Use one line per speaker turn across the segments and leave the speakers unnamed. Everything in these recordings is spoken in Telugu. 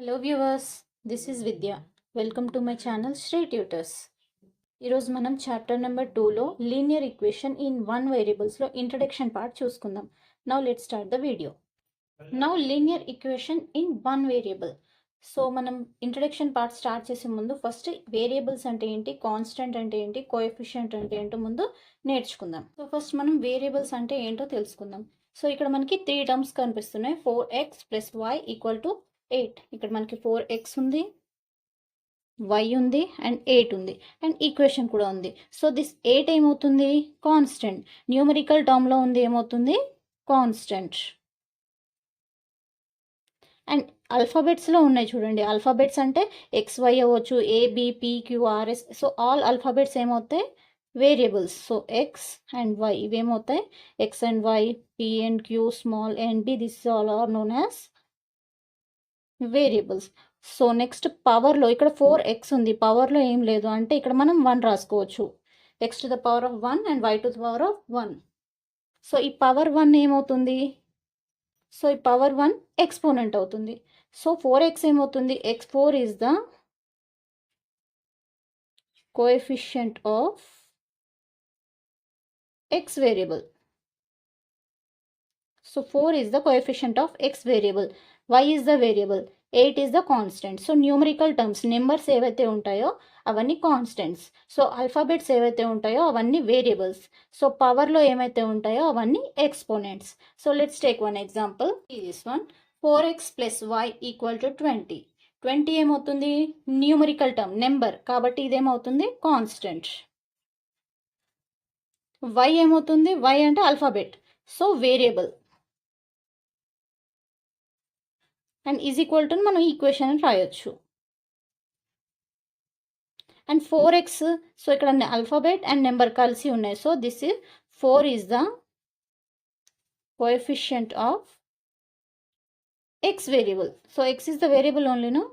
Hello viewers, this is Vidya. Welcome to my channel Sri tutors. ఈరోజు మనం చాప్టర్ నెంబర్ 2లో లీనియర్ ఈక్వేషన్ ఇన్ వన్ వేరియబుల్స్లో ఇంట్రడక్షన్ పార్ట్ చూసుకుందాం. Now let's start the video. Now linear equation in one variable. So మనం ఇంట్రడక్షన్ పార్ట్ స్టార్ట్ చేసే ముందు ఫస్ట్ వేరియబుల్స్ అంటే ఏంటి, కాన్స్టెంట్ అంటే ఏంటి, కోఎఫిషియంట్ అంటే ఏంటో ముందు నేర్చుకుందాం. సో ఫస్ట్ మనం వేరియబుల్స్ అంటే ఏంటో తెలుసుకుందాం. సో ఇక్కడ మనకి 3 టర్మ్స్ కనిపిస్తున్నాయి. 4x + y = 8. ఇక్కడ మనకి 4x ఉంది, y ఉంది అండ్ 8 ఉంది అండ్ ఈక్వేషన్ కూడా ఉంది. సో దిస్ 8 ఏమవుతుంది? కాన్స్టెంట్. న్యూమరికల్ టర్మ్లో ఉంది ఏమవుతుంది? కాన్స్టెంట్. అండ్ ఆల్ఫాబెట్స్లో ఉన్నాయి చూడండి. ఆల్ఫాబెట్స్ అంటే XY అవ్వచ్చు, ABPQRS. సో ఆల్ ఆల్ఫాబెట్స్ ఏమవుతాయి? Variables. So x and y ఇవేమవుతాయి? x and y, P and Q, small and B, this all are known as variables. So next పవర్లో ఇక్కడ 4x ఉంది, పవర్లో ఏం లేదు అంటే ఇక్కడ మనం 1 రాసుకోవచ్చు. x⁴ 1 and y⁴1. సో ఈ పవర్ 1 ఏమవుతుంది? సో ఈ పవర్ 1 ఎక్స్పోనెంట్ అవుతుంది. సో 4x ఏమవుతుంది? x4 is the coefficient of x variable. So 4 is the coefficient of x variable, y is the variable, 8 is the constant. So numerical terms numbers ఏవైతే ఉంటాయో అవన్నీ కాన్స్టెంట్స్. సో ఆల్ఫాబెట్స్ ఏవైతే ఉంటాయో అవన్నీ వేరియబుల్స్. సో పవర్లో ఏమైతే ఉంటాయో అవన్నీ exponents. So let's take one example. This one 4x + y = 20. 20 ఏమవుతుంది? న్యూమరికల్ టర్మ్, నెంబర్, కాబట్టి ఇదేమవుతుంది? కాన్స్టెంట్. y ఏమవుతుంది? y అంటే alphabet, so variable. And is equal to మనం ఈక్వేషన్ రాయొచ్చు. అండ్ 4x, సో ఇక్కడ ఆల్ఫాబెట్ అండ్ నెంబర్ కలిసి ఉన్నాయి. So this is 4 is the coefficient of x variable. So x is the variable ఓన్లీను.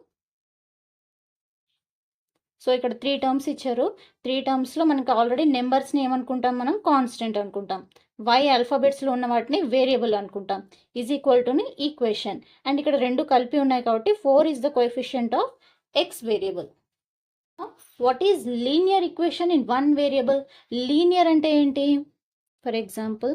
సో ఇక్కడ 3 టర్మ్స్ ఇచ్చారు. 3 టర్మ్స్లో మనకి ఆల్రెడీ నెంబర్స్ని ఏమనుకుంటాం మనం? కాన్స్టెంట్ అనుకుంటాం. y ఆల్ఫాబెట్స్లో ఉన్న వాటిని వేరియబుల్ అనుకుంటాం. ఈజ్ ఈక్వల్ టుని ఈక్వేషన్. అండ్ ఇక్కడ 2 కలిపి ఉన్నాయి కాబట్టి 4 is the coefficient of x variable. What is linear equation in one variable? Linear అంటే ఏంటి? ఫర్ ఎగ్జాంపుల్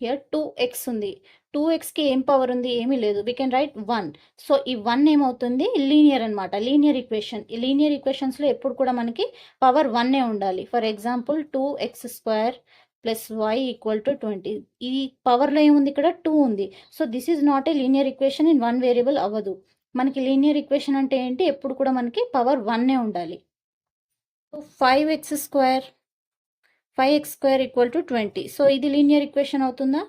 హియర్ 2x ఉంది. 2xకి ఏం పవర్ ఉంది? ఏమీ లేదు. We can write 1. సో ఈ 1 ఏమవుతుంది? లీనియర్ అనమాట. Linear equation. ఈ లీనియర్ ఈక్వేషన్స్లో ఎప్పుడు కూడా మనకి పవర్ 1 ఉండాలి. For example 2x² + y = 20. ఈ పవర్లో ఏముంది? ఇక్కడ 2 ఉంది. So this is not a linear equation in one variable అవ్వదు. మనకి లీనియర్ ఈక్వేషన్ అంటే ఏంటి? ఎప్పుడు కూడా మనకి పవర్ 1 ఉండాలి. So 5x² = 20. సో ఇది లీనియర్ ఈక్వేషన్ అవుతుందా?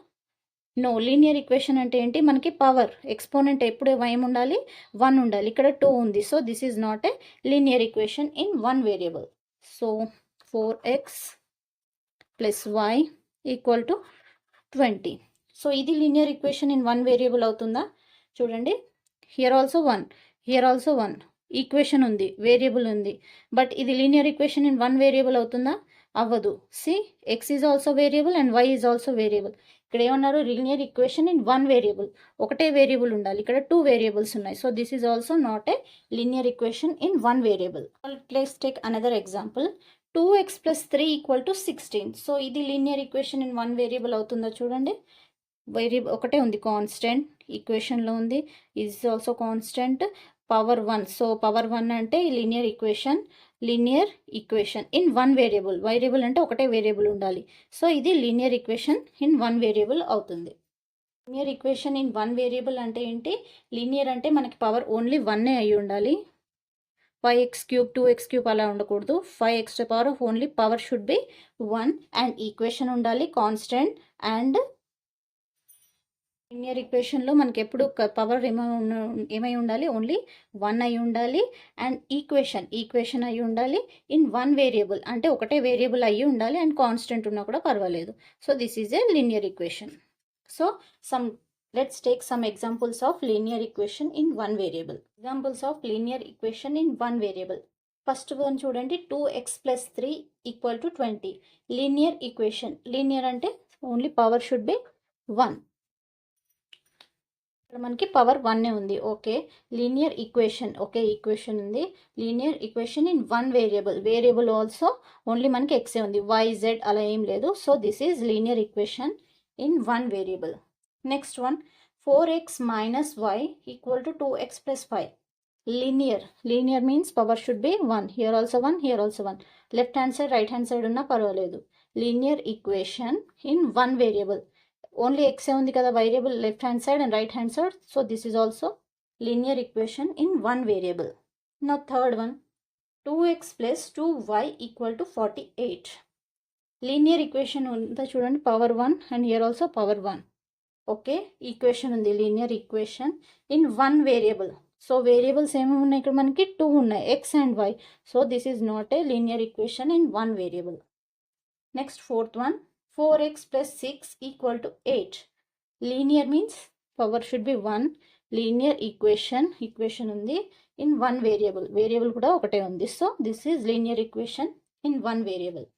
నో. లీనియర్ ఈక్వేషన్ అంటే ఏంటి? మనకి పవర్ ఎక్స్పోనెంట్ ఎప్పుడు ఏమి ఉండాలి? 1 ఉండాలి. ఇక్కడ 2 ఉంది. So this is not a linear equation in one variable. So 4x + y = 20. So ఇది linear equation in one variable అవుతుందా? చూడండి, here also 1, here also 1. Equation ఉంది, వేరియబుల్ ఉంది, బట్ ఇది linear equation in one variable అవుతుందా? అవ్వదు. See, x is also variable and y is also variable. ఇక్కడ ఏమన్నారు? Linear equation in one variable. ఒకటే వేరియబుల్ ఉండాలి. ఇక్కడ 2 వేరియబుల్స్ ఉన్నాయి. So this is also not a linear equation in one variable. Let's take another example. 2x + 3 = 16. So ఇది linear equation in one variable అవుతుందో చూడండి. వేరియబుల్ ఒకటే ఉంది, కాన్స్టెంట్. ఈక్వేషన్లో ఉంది, is also constant. Power 1. So power 1 అంటే linear equation in one variable. Variable అంటే ఒకటే వేరియబుల్ ఉండాలి. సో ఇది linear equation in one variable అవుతుంది. Linear equation in one variable అంటే ఏంటి? లీనియర్ అంటే మనకి పవర్ ఓన్లీ 1 అయి ఉండాలి. 5x³ 2x³ అలా ఉండకూడదు. 5x⁴ only power should be 1 and equation ఉండాలి కాన్స్టెంట్. అండ్ లీనియర్ ఈక్వేషన్లో మనకి ఎప్పుడు పవర్ ఏమై ఉండాలి? ఓన్లీ 1 అయి ఉండాలి. అండ్ ఈక్వేషన్ అయి ఉండాలి ఇన్ వన్ వేరియబుల్, అంటే ఒకటే వేరియబుల్ అయ్యి ఉండాలి అండ్ కాన్స్టెంట్ ఉన్నా కూడా పర్వాలేదు. So this is a linear equation. So let's take some examples of linear equation in one variable. Examples of linear equation in one variable. First one చూడండి, 2x + 3 = 20. Linear equation. లీనియర్ అంటే ఓన్లీ పవర్ షుడ్ బి 1. ఇక్కడ మనకి పవర్ 1 ఉంది. Okay, linear equation. Okay, equation ఉంది. Linear equation in one variable. Variable also only మనకి ఎక్సే ఉంది, వై జెడ్ అలా ఏం లేదు. So this is linear equation in one variable. Next one, 4x minus y equal to 2x plus 5. Linear. Linear means power should be 1. Here also 1, here also 1. Left hand side, right hand side unna parvaledu. Linear equation in one variable. Only x undi kada variable left hand side and right hand side. So this is also linear equation in one variable. Now third one, 2x plus 2y equal to 48. Linear equation unda chudandi, power 1 and here also power 1. Okay, equation ఉంది, linear equation in one variable. So variables ఏమేమి ఉన్నాయి ఇక్కడ మనకి? 2 ఉన్నాయి, X and Y. So this is not a linear equation in one variable. Next fourth one, 4x plus 6 equal to 8. Linear means power should be 1. Linear equation ఉంది ఇన్ వన్ వేరియబుల్. వేరియబుల్ కూడా ఒకటే ఉంది. So this is linear equation in one variable.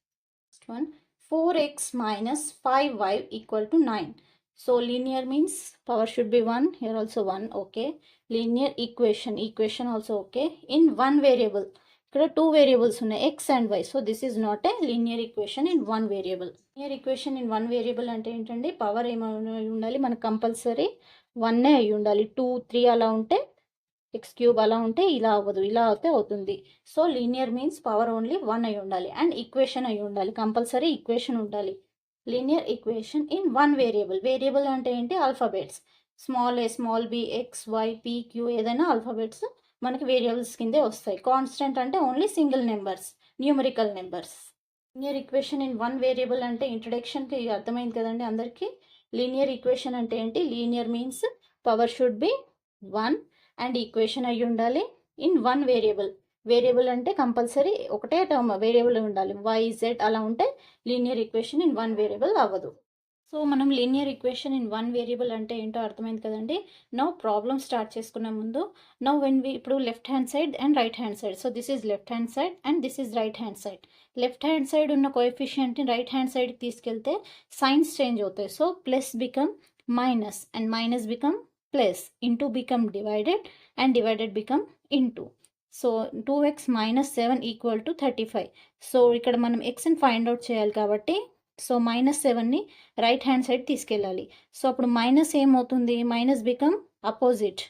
Next one, 4x minus 5y equal to 9. So linear means power should be 1, here also 1. Okay, linear equation also okay in one variable. Ikkada two variables unnai, x and y. So this is not a linear equation in one variable. Linear equation in one variable ante entandi, power em undali manaku compulsory 1 ayi undali. 2 3 ala unte x cube ala unte ila avadu, ila avute avutundi. So linear means power only 1 ayi undali and equation ayi undali, compulsory equation undali. Linear equation in one variable. Variable అంటే ఏంటి? Alphabets, small A, small B, X, Y, P, Q, ఏదైనా ఆల్ఫాబెట్స్ మనకి వేరియబుల్స్ కిందే వస్తాయి. కాన్స్టెంట్ అంటే only single numbers, numerical numbers. Linear equation in one variable అంటే ఇంట్రడక్షన్కి అర్థమైంది కదండి అందరికీ. లీనియర్ ఈక్వేషన్ అంటే ఏంటి? Linear means power should be 1 and equation అయ్యి ఉండాలి ఇన్ వన్ వేరియబుల్. వేరియబుల్ అంటే కంపల్సరీ ఒకటే టర్మ్ వేరియబుల్ ఉండాలి, వై జెడ్ అలా ఉంటే linear equation in one variable అవ్వదు. సో మనం linear equation in one variable అంటే ఏంటో అర్థమైంది కదండి. నౌ ప్రాబ్లమ్ స్టార్ట్ చేసుకునే ముందు, నౌ వెన్ వి ఇప్పుడు left hand side and right hand side. So this is left hand side and this is right hand side. Left hand side ఉన్న కోఎఫిషియంట్ని రైట్ హ్యాండ్ సైడ్కి తీసుకెళ్తే సైన్స్ చేంజ్ అవుతాయి. So plus become minus and minus become plus, into become divided and divided become into. So 2x minus 7 equal to 35. So ఇక్కడ మనం xని ఫైండ్ అవుట్ చేయాలి కాబట్టి సో -7ని రైట్ హ్యాండ్ సైడ్ తీసుకెళ్ళాలి. సో అప్పుడు మైనస్ ఏమవుతుంది? మైనస్ బికమ్ అపోజిట్,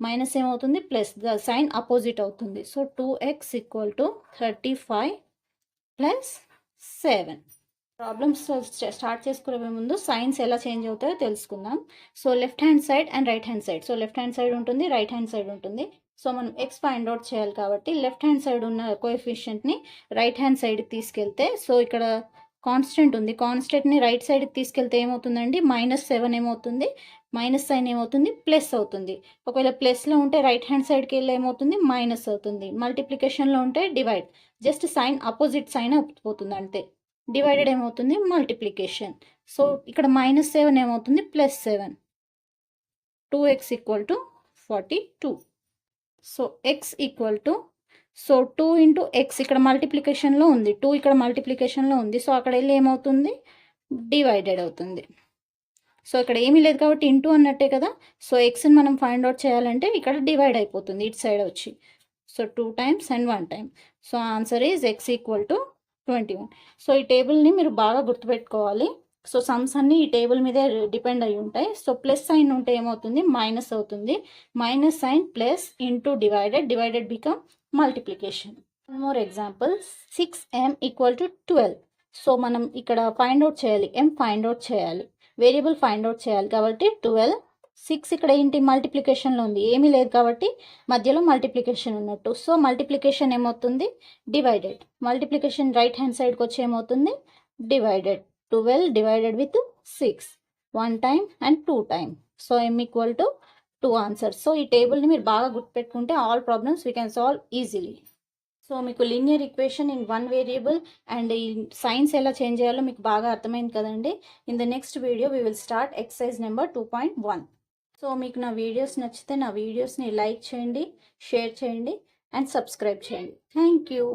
మైనస్ ఏమవుతుంది? ప్లస్, ద సైన్ అపోజిట్ అవుతుంది. So 2x equal to 35 plus 7. Problems start చేసుకునే ముందు సైన్స్ ఎలా చేంజ్ అవుతాయో తెలుసుకుందాం. So left hand side and right hand side. So left hand side ఉంటుంది, రైట్ హ్యాండ్ సైడ్ ఉంటుంది. సో మనం ఎక్స్ ఫైండ్ అవుట్ చేయాలి కాబట్టి లెఫ్ట్ హ్యాండ్ సైడ్ ఉన్న కోఎఫిషియంట్ని రైట్ హ్యాండ్ సైడ్కి తీసుకెళ్తే, సో ఇక్కడ కాన్స్టెంట్ ఉంది, కాన్స్టెంట్ని రైట్ సైడ్కి తీసుకెళ్తే ఏమవుతుందండి? -7 ఏమవుతుంది? మైనస్ సైన్ ఏమవుతుంది? ప్లస్ అవుతుంది. ఒకవేళ ప్లస్లో ఉంటే రైట్ హ్యాండ్ సైడ్కి వెళ్ళి ఏమవుతుంది? మైనస్ అవుతుంది. మల్టిప్లికేషన్లో ఉంటే divide, just sign opposite sign అవుతుంది అంతే. డివైడెడ్ ఏమవుతుంది? మల్టిప్లికేషన్. సో ఇక్కడ -7 ఏమవుతుంది? +7. 2x equal to 42. So x equal to, so 2 into X ఇక్కడ మల్టిప్లికేషన్లో ఉంది, 2 ఇక్కడ మల్టిప్లికేషన్లో ఉంది. సో అక్కడ వెళ్ళి ఏమవుతుంది? డివైడెడ్ అవుతుంది. సో ఇక్కడ ఏమీ లేదు కాబట్టి ఇంటూ అన్నట్టే కదా. సో ఎక్స్ని మనం ఫైండ్ అవుట్ చేయాలంటే ఇక్కడ డివైడ్ అయిపోతుంది ఇటు సైడ్ వచ్చి. So 2 times and 1 time. So answer is x equal to 21. So ఈ టేబుల్ని మీరు బాగా గుర్తుపెట్టుకోవాలి. సో సమ్స్ అన్నీ ఈ టేబుల్ మీదే డిపెండ్ అయి ఉంటాయి. సో ప్లస్ సైన్ ఉంటే ఏమవుతుంది? మైనస్ అవుతుంది. Minus sign plus into divided become multiplication. One more example, 6m equal to 12. So మనం ఇక్కడ ఫైండ్ అవుట్ చేయాలి, m ఫైండ్ అవుట్ చేయాలి, వేరియబుల్ ఫైండ్ అవుట్ చేయాలి కాబట్టి 12. 6 ఇక్కడ ఏంటి? మల్టిప్లికేషన్లో ఉంది, ఏమీ లేదు కాబట్టి మధ్యలో మల్టిప్లికేషన్ ఉన్నట్టు. సో మల్టిప్లికేషన్ ఏమవుతుంది? డివైడెడ్. మల్టిప్లికేషన్ రైట్ హ్యాండ్ సైడ్కి వచ్చి ఏమవుతుంది? Divided. 12 divided with 6, 1 time and 2 time. సో m equal to 2 answers. So ఈ టేబుల్ని మీరు బాగా గుర్తుపెట్టుకుంటే all problems we can solve easily. So మీకు linear equation in one variable and ఈ సైన్స్ ఎలా చేంజ్ చేయాలో మీకు బాగా అర్థమైంది కదండి. In the next video we will start exercise number 2.1. So మీకు నా వీడియోస్ నచ్చితే నా వీడియోస్ని లైక్ చేయండి, షేర్ చేయండి అండ్ సబ్స్క్రైబ్ చేయండి. Thank you.